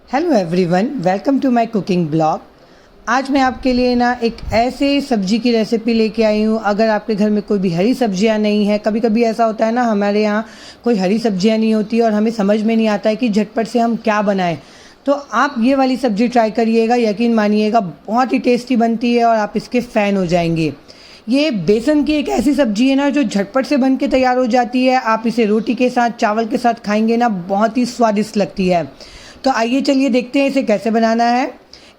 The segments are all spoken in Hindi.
Hello everyone, welcome to my cooking blog. आज मैं आपके लिए ना एक ऐसे सब्जी की रेसिपी लेके आई हूँ। अगर आपके घर में कोई भी हरी सब्जियाँ नहीं है, कभी कभी ऐसा होता है ना, हमारे यहाँ कोई हरी सब्जियाँ नहीं होती और हमें समझ में नहीं आता है कि झटपट से हम क्या बनाएं, तो आप ये वाली सब्जी ट्राई करिएगा। यकीन मानिएगा, बहुत ही टेस्टी बनती है और आप इसके फ़ैन हो जाएंगे। ये बेसन की एक ऐसी सब्जी है ना जो झटपट से बन के तैयार हो जाती है। आप इसे रोटी के साथ, चावल के साथ खाएंगे ना, बहुत ही स्वादिष्ट लगती है। तो आइए चलिए देखते हैं इसे कैसे बनाना है।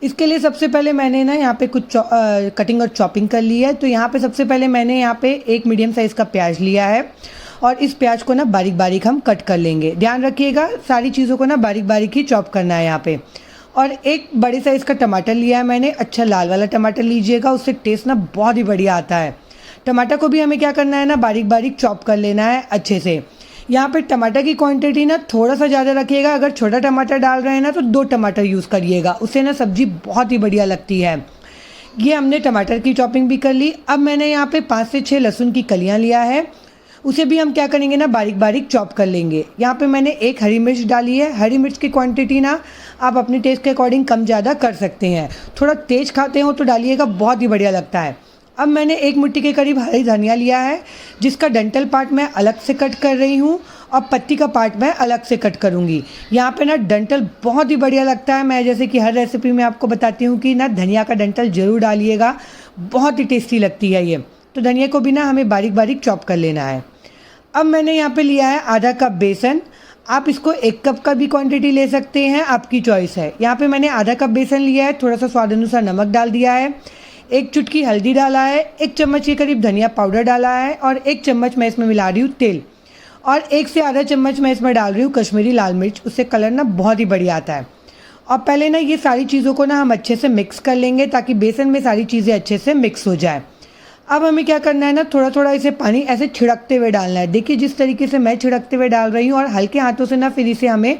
इसके लिए सबसे पहले मैंने ना यहाँ पे कुछ कटिंग और चॉपिंग कर ली है। तो यहाँ पे सबसे पहले मैंने यहाँ पे एक मीडियम साइज़ का प्याज लिया है और इस प्याज को ना बारीक बारीक हम कट कर लेंगे। ध्यान रखिएगा, सारी चीज़ों को ना बारीक बारीक ही चॉप करना है यहाँ पे। और एक बड़े साइज़ का टमाटर लिया है मैंने। अच्छा लाल वाला टमाटर लीजिएगा, उससे टेस्ट ना बहुत ही बढ़िया आता है। टमाटर को भी हमें क्या करना है ना, बारीक बारीक चॉप कर लेना है अच्छे से। यहाँ पे टमाटर की क्वांटिटी ना थोड़ा सा ज़्यादा रखिएगा। अगर छोटा टमाटर डाल रहे हैं ना तो 2 टमाटर यूज़ करिएगा, उससे ना सब्ज़ी बहुत ही बढ़िया लगती है। ये हमने टमाटर की चॉपिंग भी कर ली। अब मैंने यहाँ पे 5 से 6 लहसुन की कलियाँ लिया है, उसे भी हम क्या करेंगे ना, बारीक बारीक चॉप कर लेंगे। यहाँ पे मैंने एक हरी मिर्च डाली है। हरी मिर्च की क्वांटिटी ना आप अपने टेस्ट के अकॉर्डिंग कम ज़्यादा कर सकते हैं। थोड़ा तेज़ खाते हो तो डालिएगा, बहुत ही बढ़िया लगता है। अब मैंने 1 मुट्ठी के करीब हरी धनिया लिया है, जिसका डंठल पार्ट मैं अलग से कट कर रही हूँ और पत्ती का पार्ट मैं अलग से कट करूँगी। यहाँ पे ना डंठल बहुत ही बढ़िया लगता है। मैं जैसे कि हर रेसिपी में आपको बताती हूँ कि ना धनिया का डंठल ज़रूर डालिएगा, बहुत ही टेस्टी लगती है ये। तो धनिया को भी ना हमें बारीक बारीक चॉप कर लेना है। अब मैंने यहाँ पे लिया है आधा कप बेसन। आप इसको 1 कप का भी क्वांटिटी ले सकते हैं, आपकी चॉइस है। यहाँ पे मैंने आधा कप बेसन लिया है, थोड़ा सा स्वाद अनुसार नमक डाल दिया है, 1 चुटकी हल्दी डाला है, 1 चम्मच के करीब धनिया पाउडर डाला है और 1 चम्मच मैं इसमें मिला रही हूँ तेल, और 1 से आधा चम्मच मैं इसमें डाल रही हूँ कश्मीरी लाल मिर्च। उससे कलर ना बहुत ही बढ़िया आता है। और पहले ना ये सारी चीज़ों को ना हम अच्छे से मिक्स कर लेंगे ताकि बेसन में सारी चीज़ें अच्छे से मिक्स हो जाए। अब हमें क्या करना है ना, थोड़ा थोड़ा इसे पानी ऐसे छिड़कते हुए डालना है। देखिए जिस तरीके से मैं छिड़कते हुए डाल रही हूँ, और हल्के हाथों से ना फिर इसे हमें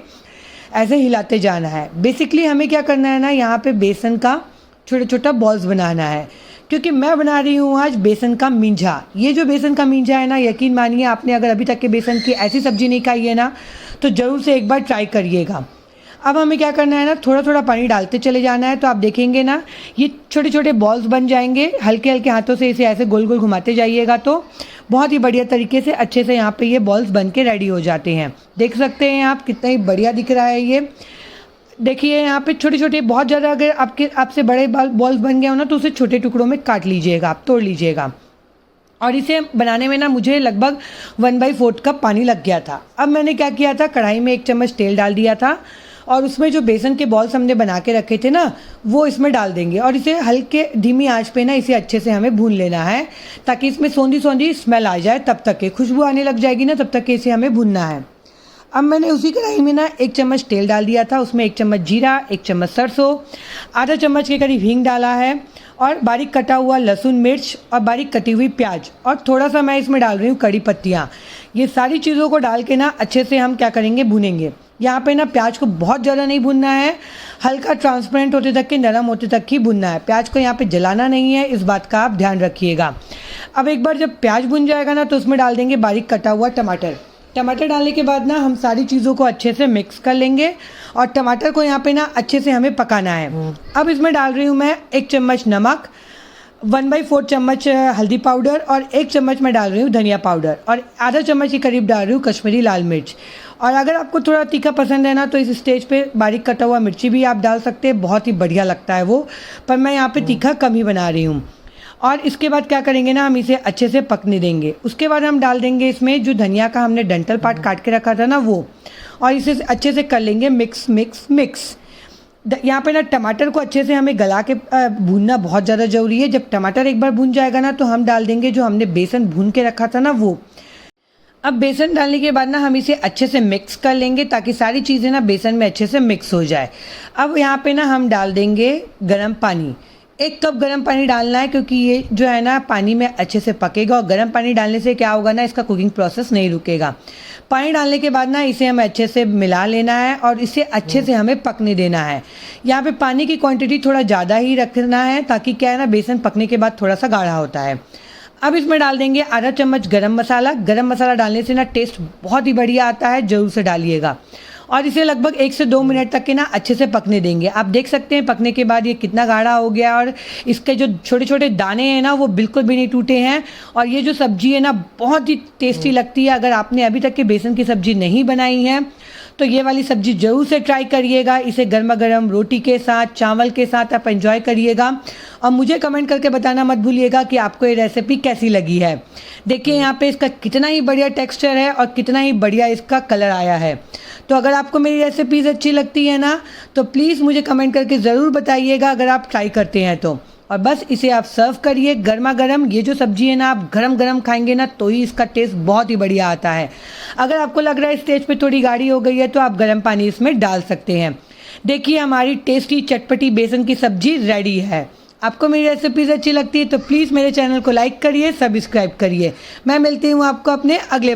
ऐसे हिलाते जाना है। बेसिकली हमें क्या करना है ना, यहाँ पे बेसन का छोटा छोटा बॉल्स बनाना है, क्योंकि मैं बना रही हूँ आज बेसन का मींझा। ये जो बेसन का मींझा है ना, यकीन मानिए आपने अगर अभी तक के बेसन की ऐसी सब्जी नहीं खाई है ना, तो ज़रूर से एक बार ट्राई करिएगा। अब हमें क्या करना है ना, थोड़ा थोड़ा पानी डालते चले जाना है। तो आप देखेंगे ना, ये छोटे छोटे बॉल्स बन जाएंगे। हल्के हल्के हाथों से इसे ऐसे गोल गोल घुमाते जाइएगा तो बहुत ही बढ़िया तरीके से अच्छे से यहाँ पे ये बॉल्स बन के रेडी हो जाते हैं। देख सकते हैं आप, कितना ही बढ़िया दिख रहा है ये। देखिए यहाँ पे छोटे छोटे, बहुत ज़्यादा अगर आपसे बड़े बॉल्स बन गए हो ना, तो उसे छोटे टुकड़ों में काट लीजिएगा, आप तोड़ लीजिएगा। और इसे बनाने में ना मुझे लगभग 1/4 कप पानी लग गया था। अब मैंने क्या किया था, कढ़ाई में 1 चम्मच तेल डाल दिया था और उसमें जो बेसन के बॉल्स हमने बना के रखे थे ना, वो इसमें डाल देंगे और इसे हल्के धीमी आंच पे ना इसे अच्छे से हमें भून लेना है, ताकि इसमें सौंधी सौंधी स्मेल आ जाए। तब तक के खुशबू आने लग जाएगी ना, तब तक के इसे हमें भूनना है। अब मैंने उसी कढ़ाई में ना 1 चम्मच तेल डाल दिया था, उसमें 1 चम्मच जीरा, 1 चम्मच सरसों, आधा चम्मच के करीब हींग डाला है, और बारीक कटा हुआ लहसुन मिर्च और बारीक कटी हुई प्याज, और थोड़ा सा मैं इसमें डाल रही हूँ कड़ी पत्तियाँ। ये सारी चीज़ों को डाल के ना अच्छे से हम क्या करेंगे, भूनेंगे। यहाँ पे ना प्याज को बहुत ज़्यादा नहीं भूनना है, हल्का ट्रांसपेरेंट होते तक के, नरम होते तक ही भूनना है। प्याज को यहाँ पे जलाना नहीं है, इस बात का आप ध्यान रखिएगा। अब एक बार जब प्याज भुन जाएगा ना, तो उसमें डाल देंगे बारीक कटा हुआ टमाटर। टमाटर डालने के बाद ना हम सारी चीज़ों को अच्छे से मिक्स कर लेंगे और टमाटर को यहाँ पे ना अच्छे से हमें पकाना है। अब इसमें डाल रही हूँ मैं 1 चम्मच नमक, 1/4 चम्मच हल्दी पाउडर और 1 चम्मच मैं डाल रही हूँ धनिया पाउडर, और आधा चम्मच के करीब डाल रही हूँ कश्मीरी लाल मिर्च। और अगर आपको थोड़ा तीखा पसंद है ना, तो इस स्टेज पे बारीक कटा हुआ मिर्ची भी आप डाल सकते हैं, बहुत ही बढ़िया लगता है वो, पर मैं यहाँ पे तीखा कम ही बना रही हूँ। और इसके बाद क्या करेंगे ना, हम इसे अच्छे से पकने देंगे। उसके बाद हम डाल देंगे इसमें जो धनिया का हमने डंठल पार्ट काट के रखा था ना, वो, और इसे अच्छे से कर लेंगे मिक्स मिक्स मिक्स। यहाँ पे ना टमाटर को अच्छे से हमें गला के भूनना बहुत ज़्यादा ज़रूरी है। जब टमाटर एक बार भून जाएगा ना, तो हम डाल देंगे जो हमने बेसन भून के रखा था ना, वो। अब बेसन डालने के बाद ना हम इसे अच्छे से मिक्स कर लेंगे ताकि सारी चीज़ें ना बेसन में अच्छे से मिक्स हो जाए। अब यहाँ पे ना हम डाल देंगे गर्म पानी। 1 कप गर्म पानी डालना है, क्योंकि ये जो है ना पानी में अच्छे से पकेगा, और गर्म पानी डालने से क्या होगा ना, इसका कुकिंग प्रोसेस नहीं रुकेगा। पानी डालने के बाद ना इसे हमें अच्छे से मिला लेना है और इसे अच्छे से हमें पकने देना है। यहाँ पे पानी की क्वांटिटी थोड़ा ज़्यादा ही रखना है, ताकि क्या है ना, बेसन पकने के बाद थोड़ा सा गाढ़ा होता है। अब इसमें डाल देंगे आधा चम्मच गरम मसाला। गरम मसाला डालने से ना टेस्ट बहुत ही बढ़िया आता है, ज़रूर से डालिएगा। और इसे लगभग 1 से 2 मिनट तक के ना अच्छे से पकने देंगे। आप देख सकते हैं पकने के बाद ये कितना गाढ़ा हो गया और इसके जो छोटे छोटे दाने हैं ना वो बिल्कुल भी नहीं टूटे हैं। और ये जो सब्जी है ना बहुत ही टेस्टी लगती है। अगर आपने अभी तक के बेसन की सब्जी नहीं बनाई है तो ये वाली सब्जी ज़रूर से ट्राई करिएगा। इसे गर्मा गर्म रोटी के साथ, चावल के साथ आप एंजॉय करिएगा और मुझे कमेंट करके बताना मत भूलिएगा कि आपको ये रेसिपी कैसी लगी है। देखिए यहाँ पे इसका कितना ही बढ़िया टेक्सचर है और कितना ही बढ़िया इसका कलर आया है। तो अगर आपको मेरी रेसिपीज़ अच्छी लगती है ना तो प्लीज़ मुझे कमेंट करके ज़रूर बताइएगा अगर आप ट्राई करते हैं तो। और बस इसे आप सर्व करिए गर्मा गर्म। ये जो सब्जी है ना आप गरम गरम खाएंगे ना तो ही इसका टेस्ट बहुत ही बढ़िया आता है। अगर आपको लग रहा है स्टेज पे थोड़ी गाढ़ी हो गई है तो आप गर्म पानी इसमें डाल सकते हैं। देखिए हमारी टेस्टी चटपटी बेसन की सब्जी रेडी है। आपको मेरी रेसिपीज़ अच्छी लगती है तो प्लीज़ मेरे चैनल को लाइक करिए, सब्सक्राइब करिए। मैं मिलती हूँ आपको अपने अगले